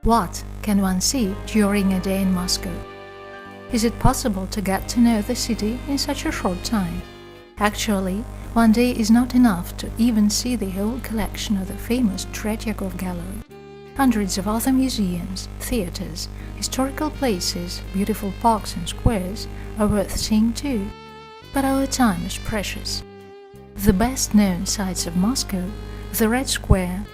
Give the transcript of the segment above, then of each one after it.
What can one see during a day in Moscow? Is it possible to get to know the city in such a short time? Actually, one day is not enough to even see the whole collection of the famous Tretyakov Gallery. Hundreds of other museums, theaters, historical places, beautiful parks and squares are worth seeing too. But our time is precious. The best-known sites of Moscow, the Red Square,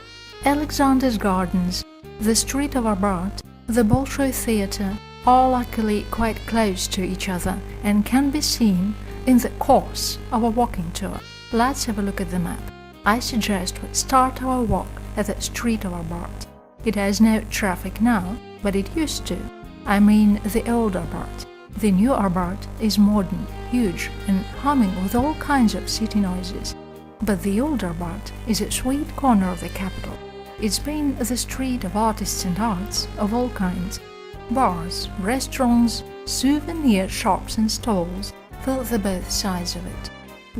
Alexander's Gardens, the Street of Arbat, the Bolshoi Theatre, are luckily quite close to each other and can be seen in the course of a walking tour. Let's have a look at the map. I suggest we start our walk at the Street of Arbat. It has no traffic now, but it used to. I mean the old Arbat. The new Arbat is modern, huge, and humming with all kinds of city noises. But the old Arbat is a sweet corner of the capital. It's been the street of artists and arts of all kinds. Bars, restaurants, souvenir shops and stalls fill the both sides of it.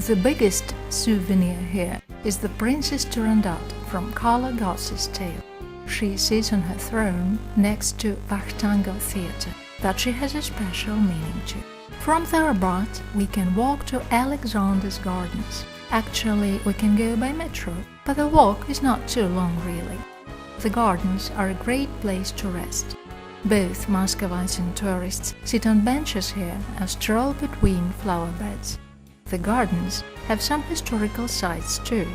The biggest souvenir here is the Princess Turandot from Carla Goss's tale. She sits on her throne next to Vakhtangov Theatre, that she has a special meaning to. From the Arbat, we can walk to Alexander's Gardens. Actually, we can go by metro, but the walk is not too long really. The gardens are a great place to rest. Both Muscovites and tourists sit on benches here and stroll between flower beds. The gardens have some historical sites too.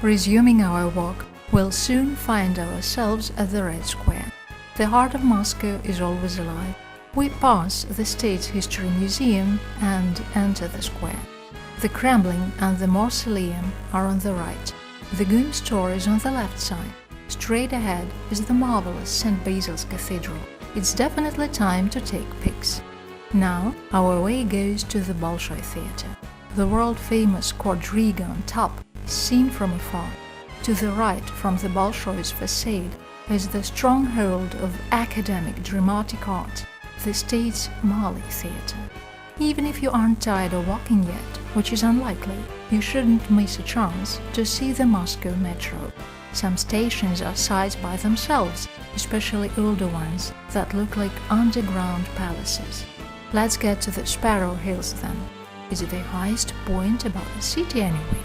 Resuming our walk, we'll soon find ourselves at the Red Square. The heart of Moscow is always alive. We pass the State's History Museum and enter the square. The Kremlin and the Mausoleum are on the right. The Guim store is on the left side. Straight ahead is the marvelous St. Basil's Cathedral. It's definitely time to take pics. Now our way goes to the Bolshoi Theatre. The world-famous quadriga on top is seen from afar. To the right from the Bolshoi's facade is the stronghold of academic dramatic art, the state's Mali Theatre. Even if you aren't tired of walking yet, which is unlikely, you shouldn't miss a chance to see the Moscow Metro. Some stations are sites by themselves, especially older ones that look like underground palaces. Let's get to the Sparrow Hills then. Is it the highest point about the city anyway?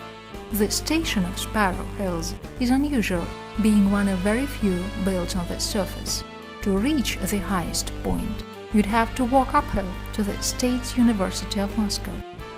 The station of Sparrow Hills is unusual, being one of very few built on the surface. To reach the highest point, you'd have to walk uphill to the State University of Moscow.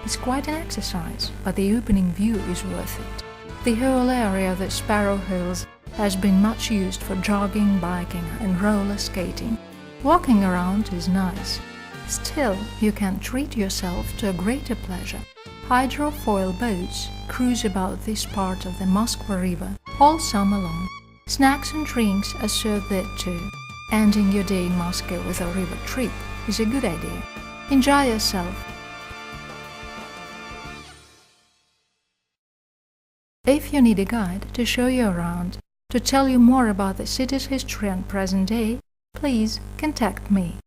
It's quite an exercise, but the opening view is worth it. The whole area of the Sparrow Hills has been much used for jogging, biking and roller skating. Walking around is nice. Still, you can treat yourself to a greater pleasure. Hydrofoil boats cruise about this part of the Moskva River all summer long. Snacks and drinks are served there too. Ending your day in Moscow with a river trip is a good idea. Enjoy yourself. If you need a guide to show you around, to tell you more about the city's history and present day, please contact me.